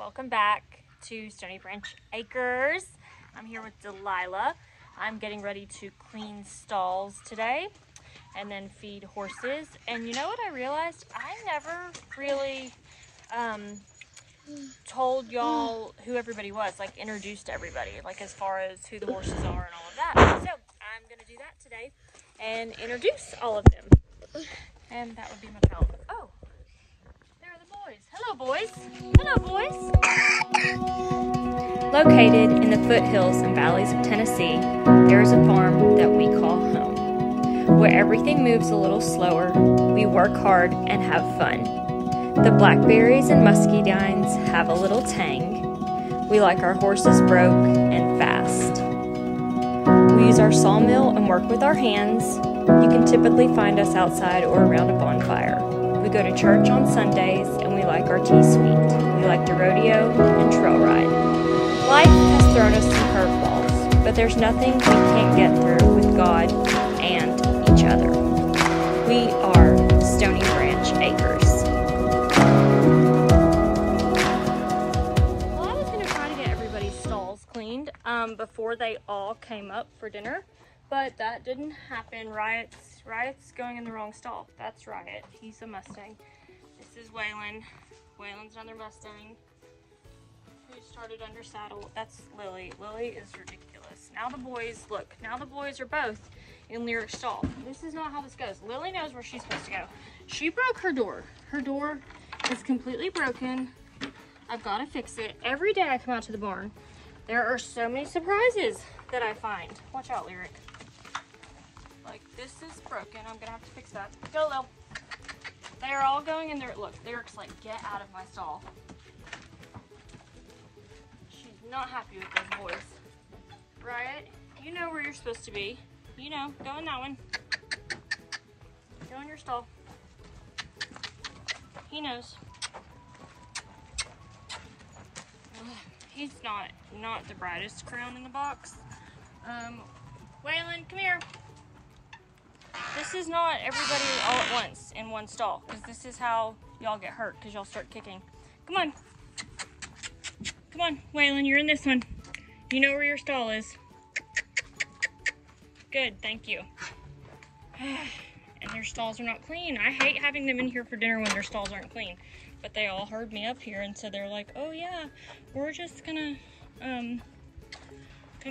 welcome back to Stony Branch Acres. I'm here with Delilah. I'm getting ready to clean stalls today and then feed horses. And you know what I realized? I never really told y'all who everybody was, like introduced everybody, like as far as who the horses are and all of that. So I'm gonna do that today and introduce all of them. And that would be my pal. Oh, there are the boys. Hello, boys. Hello, boys. Located in the foothills and valleys of Tennessee, there is a farm that we call home, where everything moves a little slower, we work hard and have fun. The blackberries and muscadines have a little tang. We like our horses broke and fast. We use our sawmill and work with our hands. You can typically find us outside or around a bonfire. We go to church on Sundays and we like our tea sweet. We like to rodeo and trail ride. Life has thrown us some curveballs, but there's nothing we can't get through with God and each other. We are Stony Branch Acres. Well, I was going to try to get everybody's stalls cleaned before they all came up for dinner, but that didn't happen. Riot's going in the wrong stall. That's Riot. He's a Mustang. This is Waylon. Waylon's another Mustang. Who started under saddle? That's Lily. Lily is ridiculous. Now the boys, look, now the boys are both in Lyric's stall. This is not how this goes. Lily knows where she's supposed to go. She broke her door. Her door is completely broken. I've got to fix it. Every day I come out to the barn, there are so many surprises that I find. Watch out, Lyric. Like, this is broken. I'm gonna have to fix that. Go, Lil. They are all going in there. Look, Lyric's like, get out of my stall. She's not happy with those boys. Riot, you know where you're supposed to be. You know, go in that one. Go in your stall. He knows. He's not the brightest crown in the box. Waylon, come here. This is not everybody all at once in one stall, because this is how y'all get hurt, because y'all start kicking. Come on. Come on, Waylon, you're in this one. You know where your stall is. Good, thank you. And their stalls are not clean. I hate having them in here for dinner when their stalls aren't clean. But they all heard me up here, and so they're like, oh yeah, we're just gonna come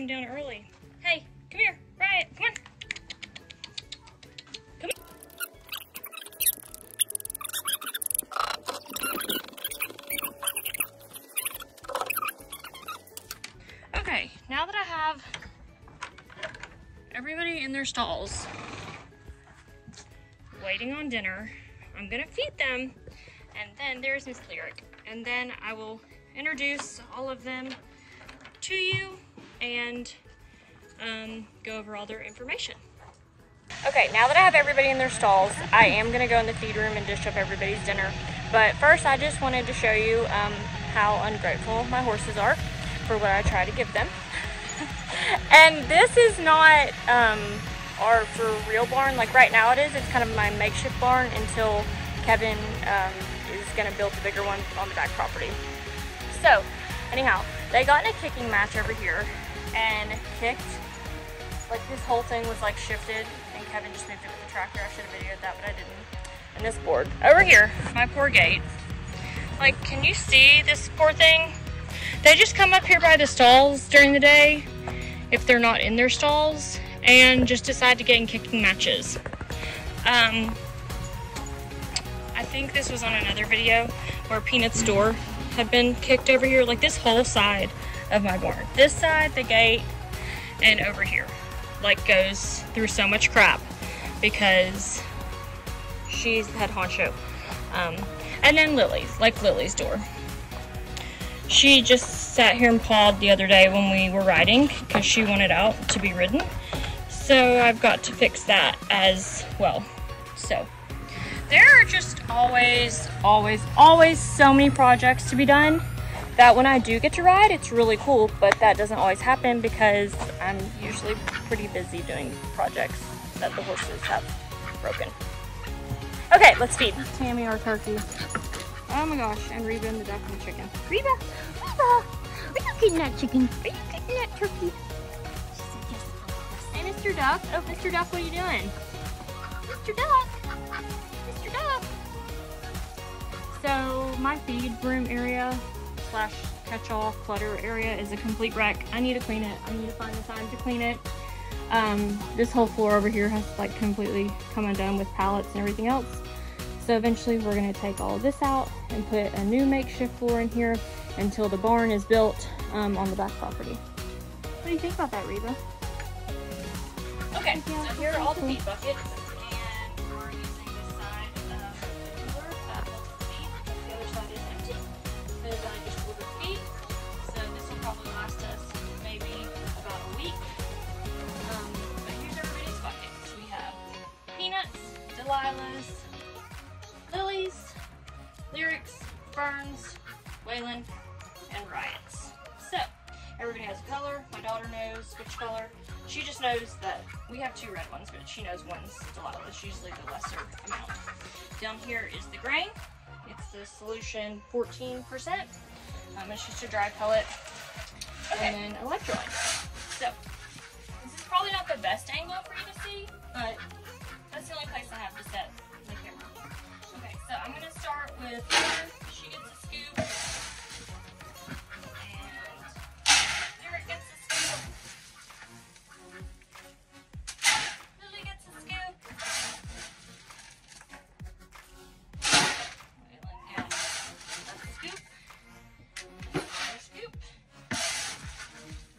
down early. Hey, come here, Riot, come on. Come on. Okay, now that I have everybody in their stalls waiting on dinner, I'm gonna feed them. And then there's Miss Lyric. And then I will introduce all of them to you and go over all their information. Okay, now that I have everybody in their stalls, I am gonna go in the feed room and dish up everybody's dinner. But first, I just wanted to show you how ungrateful my horses are for what I try to give them. And this is not our for real barn. Like right now it is. It's kind of my makeshift barn until Kevin is gonna build a bigger one on the back property. So anyhow, they got in a kicking match over here and kicked. Like this whole thing was like shifted, and Kevin just moved it with the tractor. I should have videoed that, but I didn't. And this board over here, my poor gate. Like, can you see this poor thing? They just come up here by the stalls during the day, if they're not in their stalls, and just decide to get in kicking matches. I think this was on another video where Peanut's door had been kicked over here. Like this whole side of my barn. This side, the gate, and over here. Like goes through so much crap because she's the head honcho. And then Lily's, like Lily's door. She just sat here and pawed the other day when we were riding because she wanted out to be ridden. So I've got to fix that as well. So there are just always so many projects to be done that when I do get to ride, it's really cool, but that doesn't always happen because I'm usually pretty busy doing projects that the horses have broken. Okay, let's feed Tammy our turkey. Oh my gosh, and Reba and the duck and the chicken. Reba! Reba! Are you getting that chicken? Are you getting that turkey? She said yes. Hey, Mr. Duck. Oh, Mr. Duck, what are you doing? Mr. Duck! Mr. Duck! So, my feed room area slash catch-all clutter area is a complete wreck. I need to clean it. I need to find the time to clean it. This whole floor over here has like completely come undone with pallets and everything else. So eventually we're going to take all of this out and put a new makeshift floor in here until the barn is built on the back property. What do you think about that, Reba? Okay, so here are all the feed buckets, and we're using this side of the cooler that holds the feed. The other side is empty because I just ordered feed. So this will probably last us maybe about a week. But here's everybody's buckets. We have Peanuts, Delilah's, Lily's, Lyrics, Ferns, Waylon, and Riot's. So, everybody has a color. My daughter knows which color. She just knows that we have 2 red ones, but she knows one's Delilah's, usually the lesser amount. Down here is the grain. It's the solution 14%. It's just a dry pellet. Okay. And then electrolytes. So, this is probably not the best angle for you to see, but that's the only place I have to set the camera. Okay, so I'm going to start with her. She gets a scoop. And Lyric gets a scoop. Lily gets a scoop. Waylon gets a scoop. Another scoop.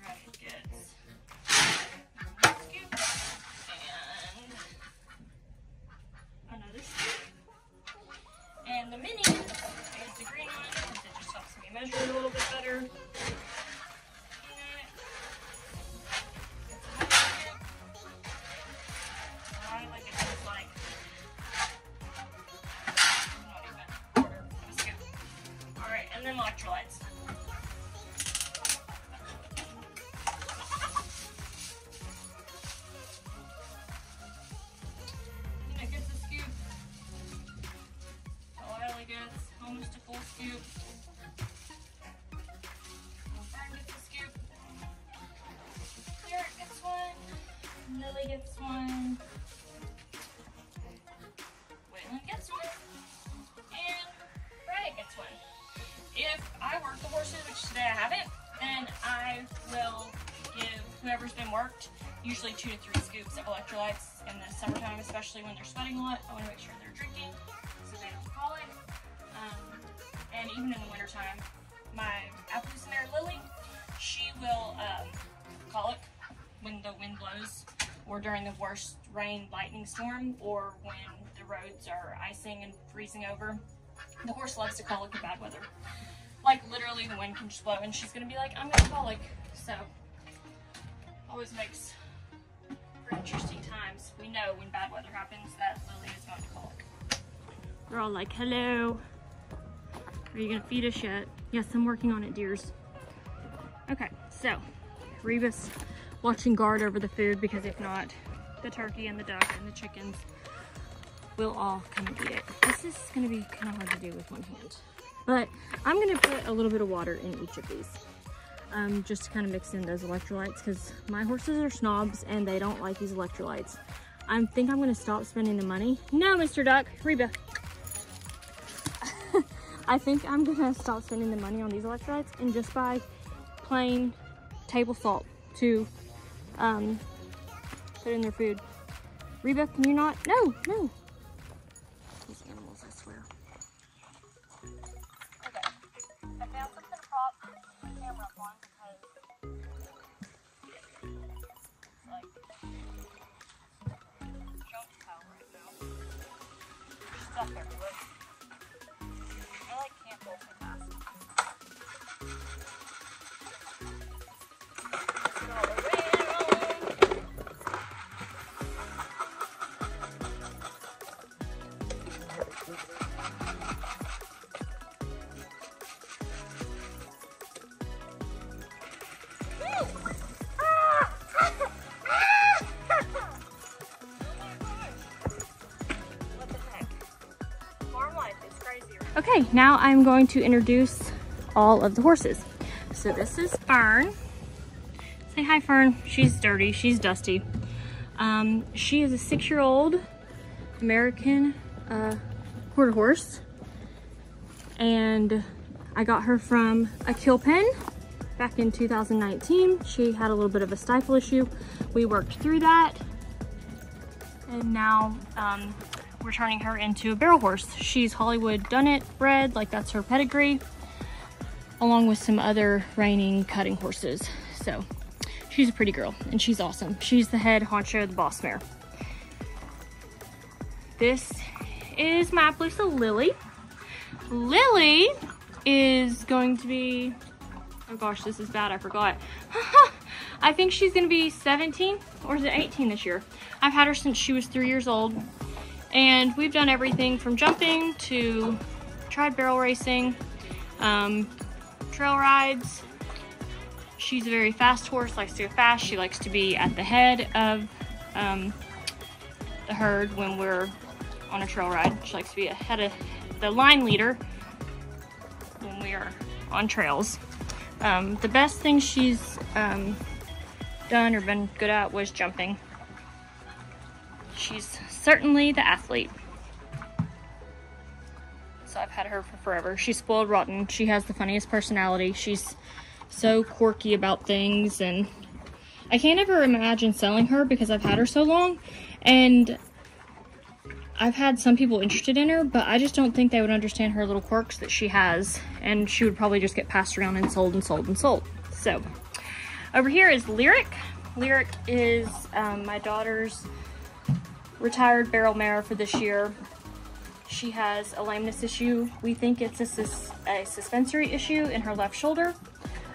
Riot gets a scoop. And another scoop. And the mini is the green one because it just helps me measure it a little bit better. I like it just like not even a quarter of a scoop. Alright, and then electrolytes. Peanut gets a scoop. Delilah gets almost a full scoop. Fern gets a scoop. Lyric gets one. Lily gets one. Waylon gets one. And Riot gets one. If I work the horses, which today I haven't, then I will give whoever's been worked usually 2 to 3 scoops of electrolytes in the summertime, especially when they're sweating a lot. I want to make sure they're drinking so they don't colic. And even in the wintertime, my Appaloosa mare Lily, she will colic when the wind blows, or during the worst rain lightning storm, or when the roads are icing and freezing over. The horse loves to colic in bad weather. Like literally the wind can just blow and she's gonna be like, I'm gonna colic. So always makes for interesting times. We know when bad weather happens that Lily is going to colic. They're all like, hello. Are you gonna feed us yet? Yes, I'm working on it, dears. Okay, so Reba's watching guard over the food because if not, the turkey and the duck and the chickens will all come and eat it. This is gonna be kind of hard to do with one hand. But I'm gonna put a little bit of water in each of these. Just to kind of mix in those electrolytes because my horses are snobs and they don't like these electrolytes. I think I'm gonna stop spending the money. No, Mr. Duck, Reba. I think I'm gonna stop spending the money on these electrolytes and just buy plain table salt to put in their food. Reba, can you not? No, no. These animals, I swear. Okay, I found something to prop the camera up on because it's like junk pile right now. There's stuff everywhere. I like can't go so fast. now I'm going to introduce all of the horses. So this is Fern. Say hi, Fern. She's dirty, she's dusty. She is a 6-year-old American quarter horse, and I got her from a kill pen back in 2019. She had a little bit of a stifle issue. We worked through that, and now we're turning her into a barrel horse. She's Hollywood Done It bred, like that's her pedigree, along with some other reining cutting horses. So she's a pretty girl and she's awesome. She's the head honcho of the boss mare. This is my Appaloosa Lily. Lily is going to be, oh gosh, this is bad, I forgot. I think she's gonna be 17 or is it 18 this year. I've had her since she was 3 years old, and we've done everything from jumping to tried barrel racing, trail rides. She's a very fast horse, likes to go fast. She likes to be at the head of the herd when we're on a trail ride. She likes to be ahead of the line leader when we are on trails. The best thing she's done or been good at was jumping. She's certainly the athlete. So I've had her for forever. She's spoiled rotten. She has the funniest personality. She's so quirky about things, and I can't ever imagine selling her because I've had her so long, and I've had some people interested in her, but I just don't think they would understand her little quirks that she has, and she would probably just get passed around and sold and sold and sold. So over here is Lyric. Lyric is my daughter's retired barrel mare for this year. She has a lameness issue. We think it's a suspensory issue in her left shoulder.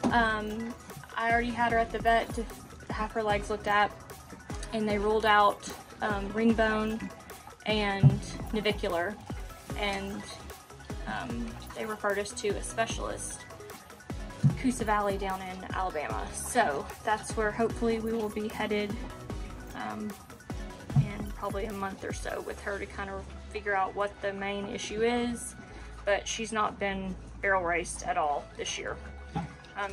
I already had her at the vet to have her legs looked at, and they ruled out ring bone and navicular, and they referred us to a specialist, Coosa Valley down in Alabama. So that's where hopefully we will be headed in probably a month or so with her to kind of figure out what the main issue is. But she's not been barrel raced at all this year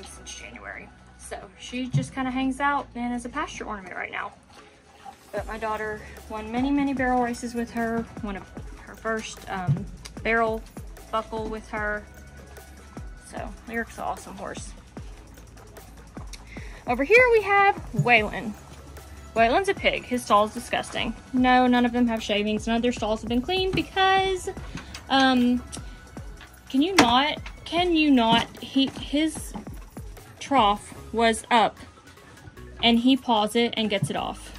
since January. So she just kind of hangs out and is a pasture ornament right now. But my daughter won many, many barrel races with her. Won her first barrel buckle with her. So Lyric's an awesome horse. Over here we have Waylon. Waylon's a pig. His stall is disgusting. No, none of them have shavings. None of their stalls have been cleaned because, can you not, his trough was up and he paws it and gets it off.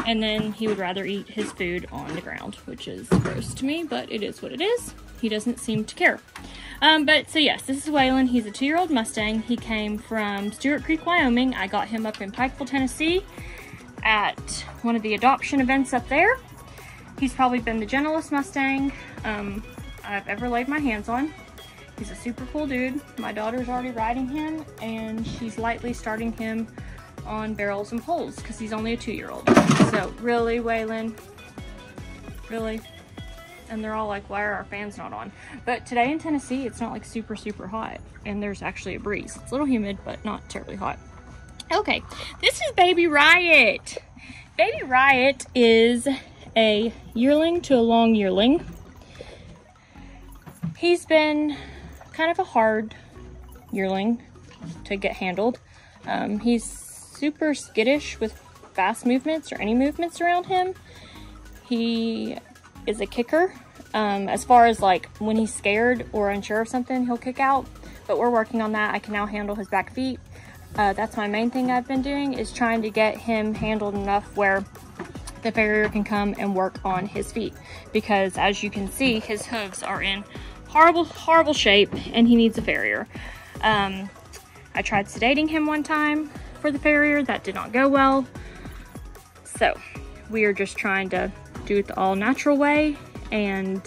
And then he would rather eat his food on the ground, which is gross to me, but it is what it is. He doesn't seem to care. So yes, this is Waylon. He's a 2-year-old Mustang. He came from Stewart Creek, Wyoming. I got him up in Pikeville, Tennessee at one of the adoption events up there. He's probably been the gentlest Mustang I've ever laid my hands on. He's a super cool dude. My daughter's already riding him, and she's lightly starting him on barrels and poles because he's only a 2-year-old. So really, Waylon, really? And they're all like, why are our fans not on? But today in Tennessee, it's not like super, super hot, and there's actually a breeze. It's a little humid, but not terribly hot. Okay, this is Baby Riot. Baby Riot is a yearling to a long yearling. He's been kind of a hard yearling to get handled. He's super skittish with fast movements or any movements around him. He is a kicker. As far as like when he's scared or unsure of something, he'll kick out, but we're working on that. I can now handle his back feet. That's my main thing I've been doing, is trying to get him handled enough where the farrier can come and work on his feet, because as you can see, his hooves are in horrible, horrible shape and he needs a farrier. I tried sedating him one time for the farrier. That did not go well. So we are just trying to do it the all natural way and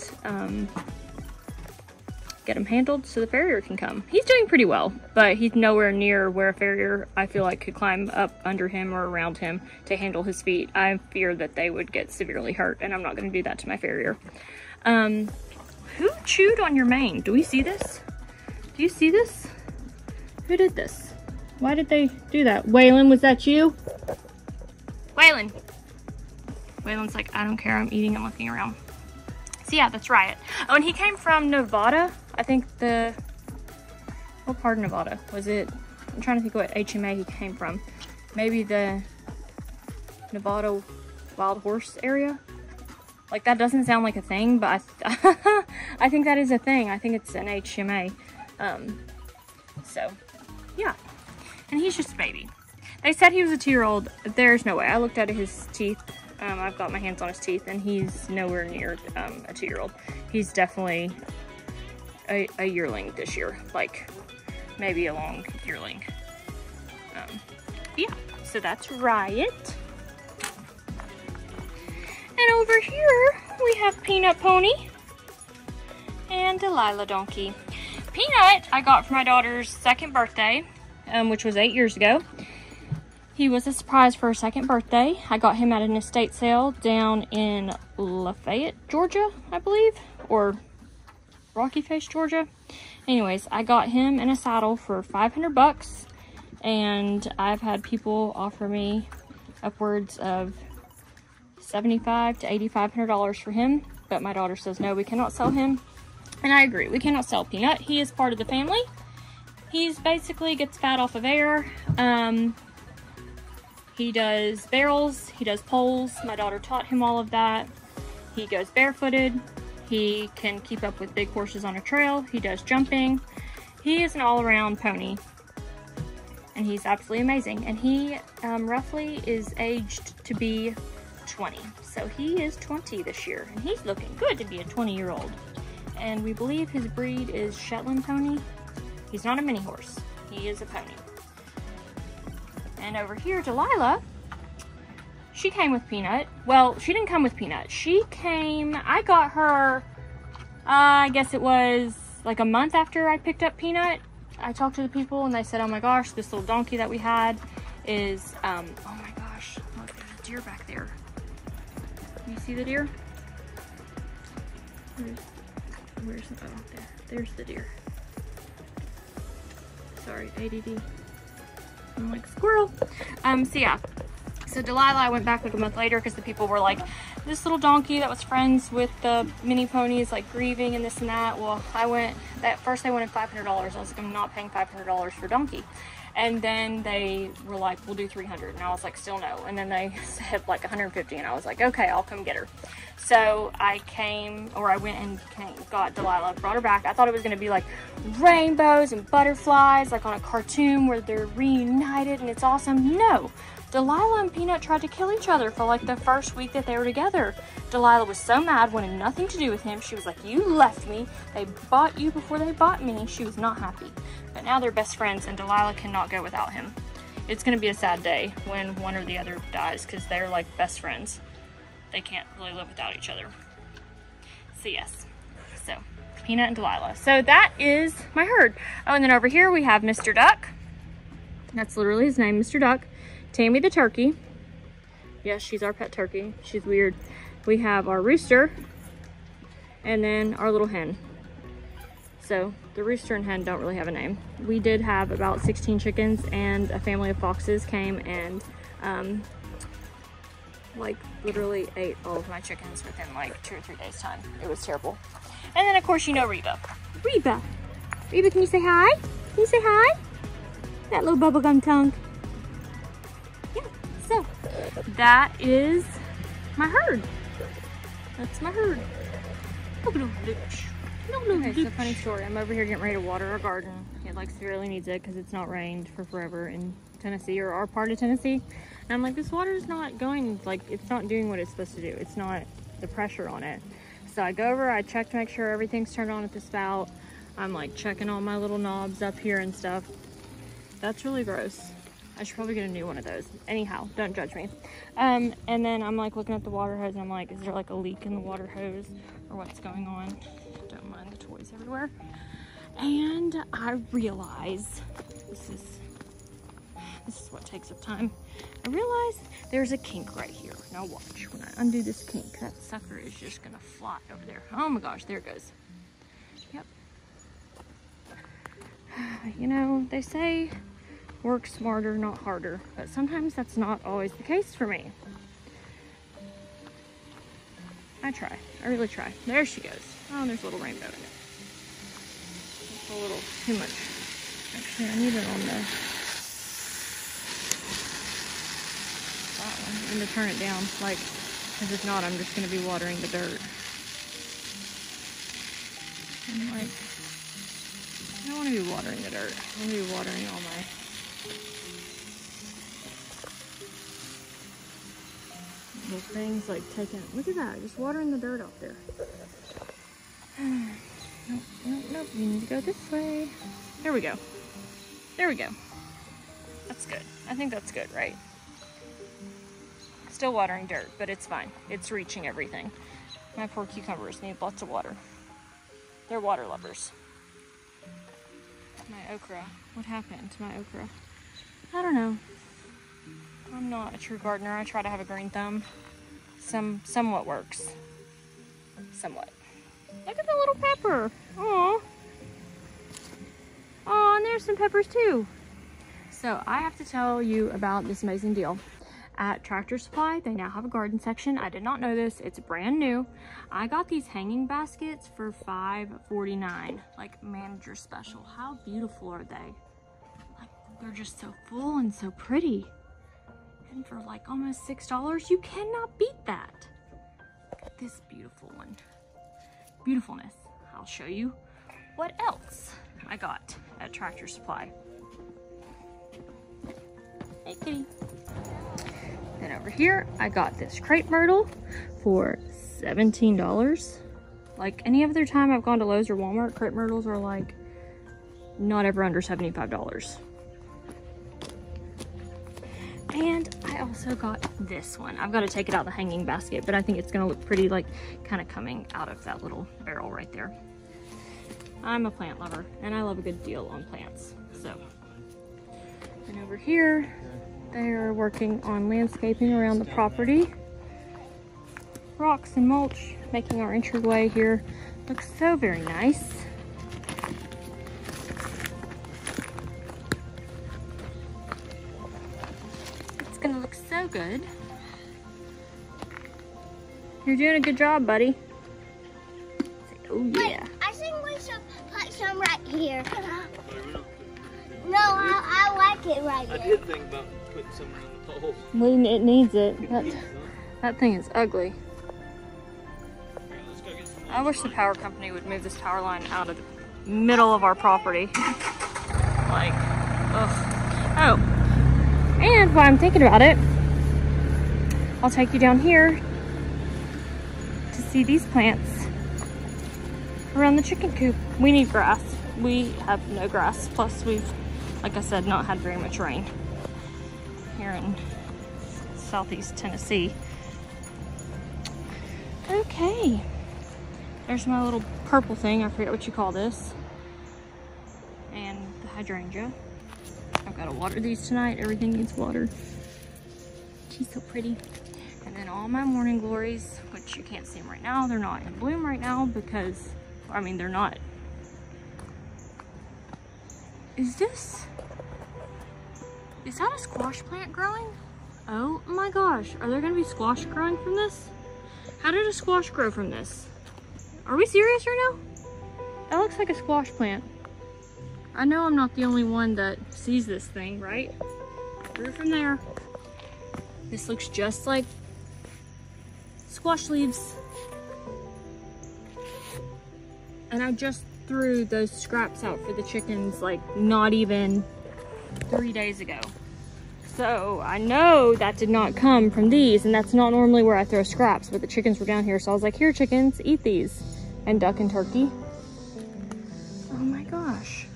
get him handled so the farrier can come. He's doing pretty well, but he's nowhere near where a farrier, I feel like, could climb up under him or around him to handle his feet. I fear that they would get severely hurt, and I'm not going to do that to my farrier. Who chewed on your mane? Do we see this? Do you see this? Who did this? Why did they do that? Waylon, was that you? Waylon. Waylon's like, I don't care, I'm eating and looking around. So yeah, that's Riot. Oh, and he came from Nevada. I think what part of Nevada? Was it, I'm trying to think what HMA he came from. Maybe the Nevada Wild Horse area? Like, that doesn't sound like a thing, but I think that is a thing. I think it's an HMA. So, yeah. And he's just a baby. They said he was a 2-year-old. There's no way. I looked at his teeth. I've got my hands on his teeth, and he's nowhere near a 2-year-old. He's definitely a yearling this year. Like, maybe a long yearling. Yeah, so that's Riot. And over here, we have Peanut Pony and Delilah Donkey. Peanut, I got for my daughter's 2nd birthday, which was 8 years ago. He was a surprise for her 2nd birthday. I got him at an estate sale down in Lafayette, Georgia, I believe, or Rocky Face, Georgia. Anyways, I got him in a saddle for 500 bucks, and I've had people offer me upwards of $7,500 to $8,500 for him, but my daughter says no, we cannot sell him. And I agree, we cannot sell Peanut. He is part of the family. He's basically gets fat off of air. He does barrels, he does poles. My daughter taught him all of that. He goes barefooted. He can keep up with big horses on a trail. He does jumping. He is an all-around pony, and he's absolutely amazing. And he roughly is aged to be 20. So he is 20 this year, and he's looking good to be a 20-year-old. And we believe his breed is Shetland pony. He's not a mini horse. He is a pony. And over here, Delilah, she came with Peanut. Well, she didn't come with Peanut. She came, I got her, I guess it was like a month after I picked up Peanut. I talked to the people and they said, oh my gosh, this little donkey that we had is, oh my gosh, look, there's a deer back there. You see the deer? Where's the, oh, there's the deer. Sorry, ADD. I'm like, squirrel. So yeah. So Delilah, I went back like a month later because the people were like, this little donkey that was friends with the mini ponies, like grieving and this and that. Well, I went, at first they wanted $500. I was like, I'm not paying $500 for donkey. And then they were like, we'll do 300. And I was like, still no. And then they said like 150. And I was like, okay, I'll come get her. So I went and got Delilah, brought her back. I thought it was going to be like rainbows and butterflies, like on a cartoon where they're reunited and it's awesome. No. Delilah and Peanut tried to kill each other for like the first week that they were together. Delilah was so mad, wanted nothing to do with him. She was like, you left me. They bought you before they bought me. She was not happy. But now they're best friends and Delilah cannot go without him. It's going to be a sad day when one or the other dies because they're like best friends. They can't really live without each other. So yes. So Peanut and Delilah. So that is my herd. Oh, and then over here we have Mr. Duck. That's literally his name, Mr. Duck. Tammy the turkey. Yes, she's our pet turkey. She's weird. We have our rooster and then our little hen. So the rooster and hen don't really have a name. We did have about 16 chickens and a family of foxes came and like literally ate all of my chickens within like 2 or 3 days time. It was terrible. And then of course you know Reba. Reba, can you say hi? Can you say hi? That little bubblegum tongue. Yeah, so that is my herd. That's my herd. Okay, so funny story. I'm over here getting ready to water our garden. It like severely needs it because it's not rained for forever in Tennessee or our part of Tennessee. And I'm like, this water is not going, like, it's not doing what it's supposed to do. It's not the pressure on it. So I go over, I check to make sure everything's turned on at the spout. I'm like checking all my little knobs up here and stuff. That's really gross. I should probably get a new one of those. Anyhow, don't judge me. And then I'm like looking at the water hose and I'm like, is there like a leak in the water hose or what's going on? Don't mind the toys everywhere. And I realize this is what takes up time. I realize there's a kink right here. Now watch, when I undo this kink, that sucker is just gonna fly over there. Oh my gosh, there it goes. Yep. You know, they say work smarter, not harder, but sometimes that's not always the case for me. I try. I really try. There she goes. Oh, there's a little rainbow in it. That's a little too much. Actually, I need it on that one. And to turn it down, like, because if not, I'm just going to be watering the dirt. And like, I don't want to be watering the dirt. I want to be watering all my little things, like taking, look at that, just watering the dirt out there. Nope, nope, nope, you need to go this way. There we go. There we go. That's good. I think that's good, right? Still watering dirt, but it's fine. It's reaching everything. My poor cucumbers need lots of water. They're water lovers. My okra. What happened to my okra? I don't know. I'm not a true gardener. I try to have a green thumb. Somewhat works. Somewhat. Look at the little pepper. Aw. Aw, and there's some peppers too. So I have to tell you about this amazing deal. At Tractor Supply, they now have a garden section. I did not know this. It's brand new. I got these hanging baskets for $5.49, like manager special. How beautiful are they? Like, they're just so full and so pretty. And for like almost $6, you cannot beat that. Look at this beautiful one. Beautifulness. I'll show you what else I got at Tractor Supply. Hey, kitty. Then over here, I got this crepe myrtle for $17. Like any other time I've gone to Lowe's or Walmart, crepe myrtles are like not ever under $75. And I also got this one. I've got to take it out of the hanging basket, but I think it's gonna look pretty, like kind of coming out of that little barrel right there. I'm a plant lover and I love a good deal on plants. So, and over here, they are working on landscaping around the property. Rocks and mulch, making our entryway here look so very nice. It's gonna look so good. You're doing a good job, buddy. Oh yeah. Wait, I think we should put some right here. No, I like it right here. I did think about putting some in the pole. It needs it. That thing is ugly. I wish the power company would move this power line out of the middle of our property. Like, ugh. Oh, and while I'm thinking about it, I'll take you down here to see these plants around the chicken coop. We need grass. We have no grass. Plus we've, like I said, not had very much rain here in southeast Tennessee. Okay. There's my little purple thing. I forget what you call this. And the hydrangea. I've got to water these tonight. Everything needs water. She's so pretty. And then all my morning glories, which you can't see them right now. They're not in bloom right now because, I mean, they're not. Is that a squash plant growing? Oh my gosh, are there gonna be squash growing from this? How did a squash grow from this? Are we serious right now? That looks like a squash plant. I know I'm not the only one that sees this thing, right? Grew from there. This looks just like squash leaves. And I just threw those scraps out for the chickens like not even 3 days ago. So I know that did not come from these, and that's not normally where I throw scraps, but the chickens were down here. So I was like, here chickens, eat these. And duck and turkey. Oh my gosh.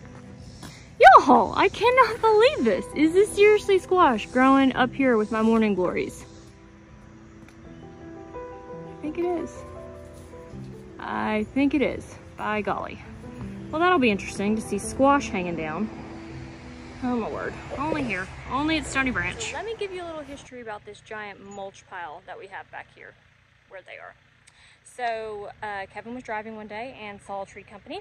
Y'all, I cannot believe this. Is this seriously squash growing up here with my morning glories? I think it is. I think it is. By golly. Well, that'll be interesting to see squash hanging down. Oh my word. Only here. Only at Stony Branch. Let me give you a little history about this giant mulch pile that we have back here, where they are. So Kevin was driving one day and saw a tree company,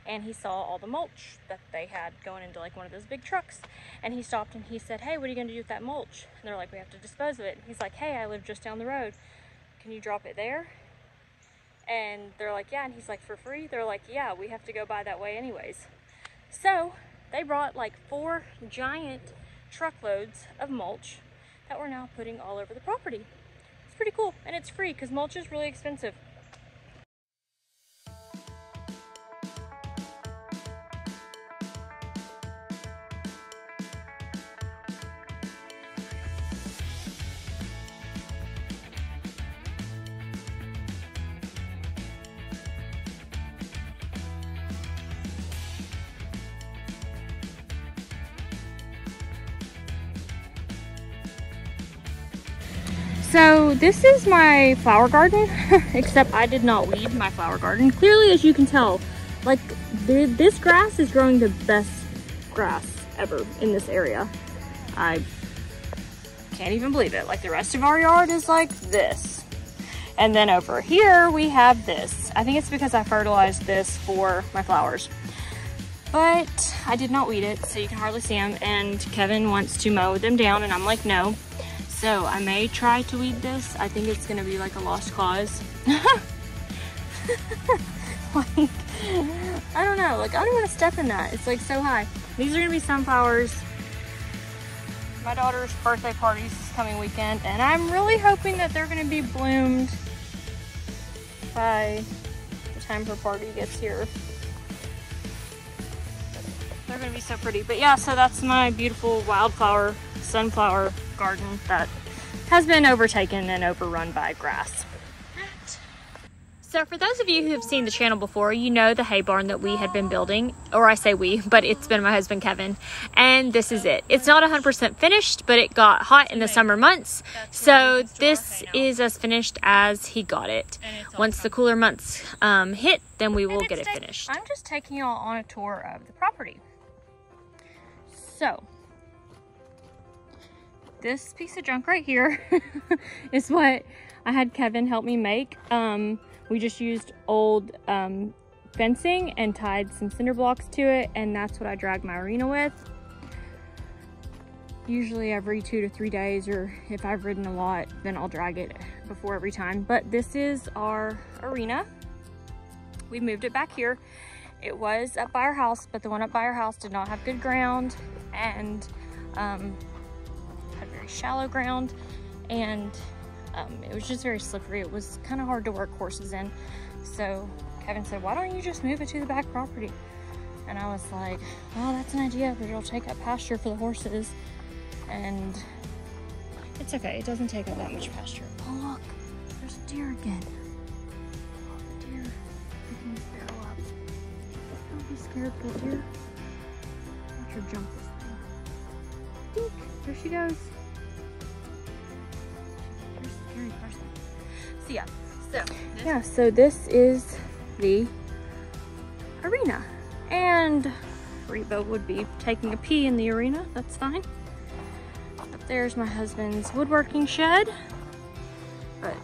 and he saw all the mulch that they had going into like one of those big trucks. And he stopped and he said, "Hey, what are you gonna do with that mulch?" And they're like, "We have to dispose of it." And he's like, "Hey, I live just down the road. Can you drop it there?" And they're like, "Yeah." And he's like, "For free?" They're like, "Yeah, we have to go by that way anyways." So they brought like 4 giant truckloads of mulch that we're now putting all over the property. It's pretty cool, and it's free because mulch is really expensive. So this is my flower garden, except I did not weed my flower garden. Clearly, as you can tell, like this grass is growing the best grass ever in this area. I can't even believe it. Like the rest of our yard is like this. And then over here we have this. I think it's because I fertilized this for my flowers. But I did not weed it, so you can hardly see them. And Kevin wants to mow them down, and I'm like, no. So I may try to weed this. I think it's gonna be like a lost cause. Like, I don't know, like I don't want to step in that. It's like so high. These are gonna be sunflowers. My daughter's birthday party's this coming weekend, and I'm really hoping that they're gonna be bloomed by the time her party gets here. They're gonna be so pretty. But yeah, so that's my beautiful wildflower sunflower garden that has been overtaken and overrun by grass. So for those of you who have seen the channel before, you know the hay barn that we had been building, or I say we, but it's been my husband Kevin, and this is it. It's not 100% finished, but it got hot in the summer months, so this is as finished as he got it. Once the cooler months hit, then we will get it finished. I'm just taking y'all on a tour of the property. So this piece of junk right here is what I had Kevin help me make. We just used old fencing and tied some cinder blocks to it, and that's what I drag my arena with. Usually every 2 to 3 days, or if I've ridden a lot, then I'll drag it before every time. But this is our arena. We moved it back here. It was up by our house, but the one up by our house did not have good ground, and had very shallow ground, and it was just very slippery. It was kind of hard to work horses in. So Kevin said, "Why don't you just move it to the back property?" And I was like, "Well, that's an idea, but it'll take up pasture for the horses." And it's okay, it doesn't take up that much pasture. Oh look, there's a deer again. Oh, the deer picking this barrel up. Don't be scared, little deer. Watch her jump this thing. Dink, there she goes. So this is the arena, and Reba would be taking a pee in the arena. That's fine. But there's my husband's woodworking shed, but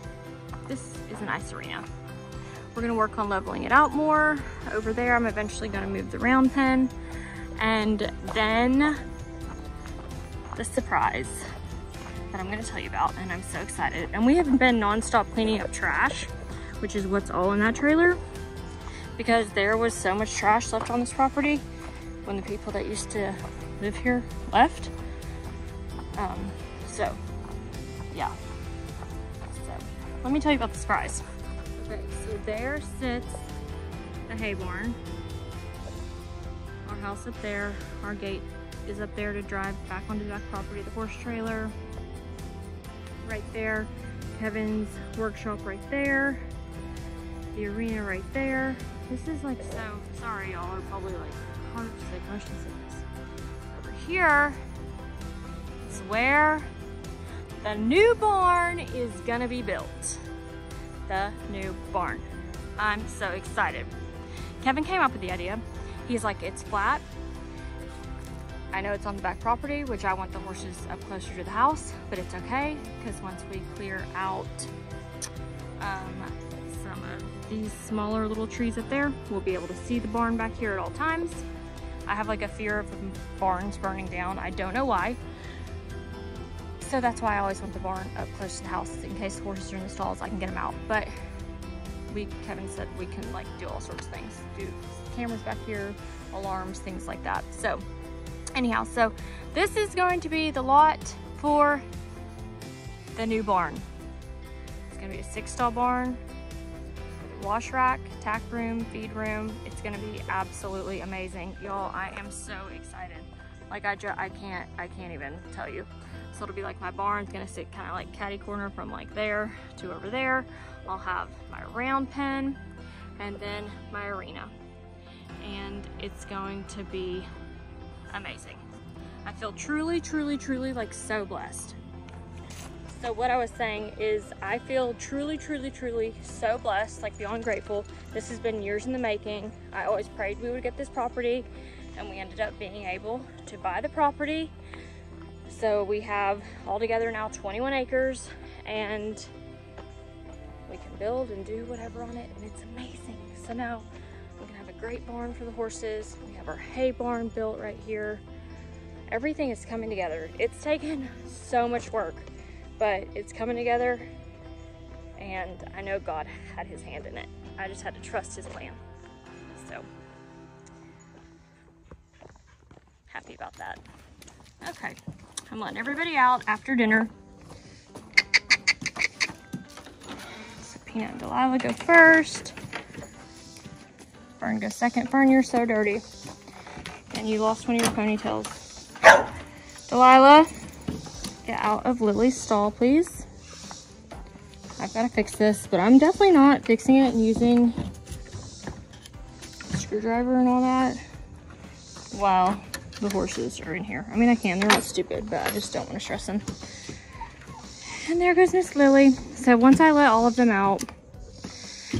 this is a nice arena. We're gonna work on leveling it out more. Over there, I'm eventually gonna move the round pen, and then the surprise that I'm gonna tell you about, and I'm so excited. And we have been non-stop cleaning up trash, which is what's all in that trailer, because there was so much trash left on this property when the people that used to live here left. So yeah, so let me tell you about the surprise. Okay, so there sits the hay barn, our house up there, our gate is up there to drive back onto the back property, the horse trailer right there, Kevin's workshop right there, the arena right there. This is like, so sorry y'all are probably like heart sick, motion sickness. Over here is where the new barn is gonna be built. The new barn. I'm so excited. Kevin came up with the idea. He's like, it's flat. I know it's on the back property, which I want the horses up closer to the house, but it's okay, because once we clear out some from these smaller little trees up there, we'll be able to see the barn back here at all times. I have like a fear of the barns burning down. I don't know why. So that's why I always want the barn up close to the house in case the horses are in the stalls, I can get them out. But Kevin said we can like do all sorts of things. Do cameras back here, alarms, things like that. So anyhow, so this is going to be the lot for the new barn. It's gonna be a 6-stall barn, wash rack, tack room, feed room. It's gonna be absolutely amazing. Y'all, I am so excited. Like I can't even tell you. So it'll be like my barn's gonna sit kind of like catty corner from like there to over there. I'll have my round pen and then my arena. And it's going to be amazing. I feel truly, truly, truly like so blessed. So what I was saying is I feel truly, truly, truly so blessed, like beyond grateful. This has been years in the making. I always prayed we would get this property and we ended up being able to buy the property. So we have altogether now 21 acres and we can build and do whatever on it, and it's amazing. So now we're gonna have a great barn for the horses. We have our hay barn built right here. Everything is coming together. It's taken so much work, but it's coming together, and I know God had his hand in it. I just had to trust his plan. So happy about that. Okay, I'm letting everybody out after dinner. So Peanut and Delilah go first. Fern goes second. Fern, you're so dirty. And you lost one of your ponytails. Delilah, get out of Lily's stall, please. I've got to fix this, but I'm definitely not fixing it and using a screwdriver and all that while the horses are in here. I mean, I can, they're not stupid, but I just don't want to stress them. And there goes Miss Lily. So once I let all of them out,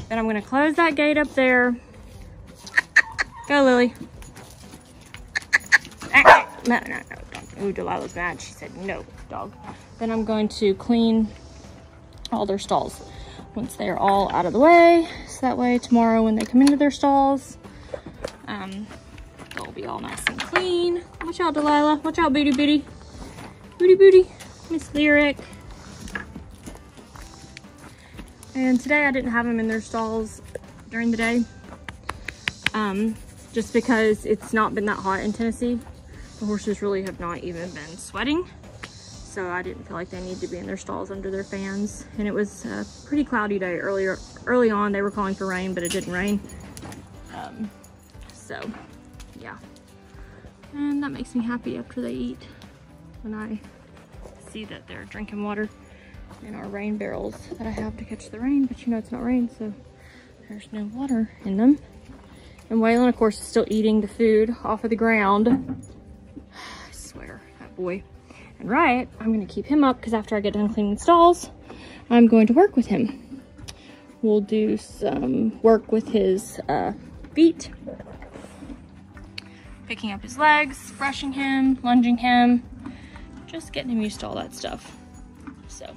then I'm going to close that gate up there. Go, Lily. No, dog. Ooh, Delilah's mad. She said no, dog. Then I'm going to clean all their stalls once they're all out of the way. So that way tomorrow when they come into their stalls, they'll be all nice and clean. Watch out, Delilah. Watch out, Booty Booty. Booty Booty. Miss Lyric. And today I didn't have them in their stalls during the day. Just because it's not been that hot in Tennessee. The horses really have not even been sweating. So I didn't feel like they needed to be in their stalls under their fans. And it was a pretty cloudy day early on. They were calling for rain, but it didn't rain. So yeah. And that makes me happy after they eat when I see that they're drinking water in our rain barrels that I have to catch the rain, but you know it's not rain, so there's no water in them. And Waylon, of course, is still eating the food off of the ground. I swear, that boy. And Riot, I'm gonna keep him up because after I get done cleaning the stalls, I'm going to work with him. We'll do some work with his feet, picking up his legs, brushing him, lunging him, just getting him used to all that stuff. So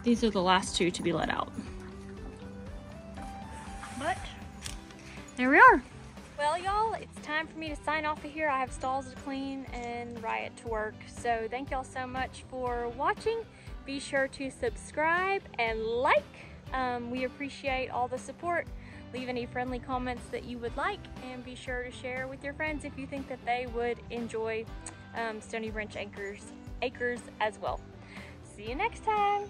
these are the last two to be let out. But there we are. Well, y'all, it's time for me to sign off of here. I have stalls to clean and Riot to work. So thank y'all so much for watching. Be sure to subscribe and like. We appreciate all the support. Leave any friendly comments that you would like, and be sure to share with your friends if you think that they would enjoy Stony Branch Acres as well. See you next time.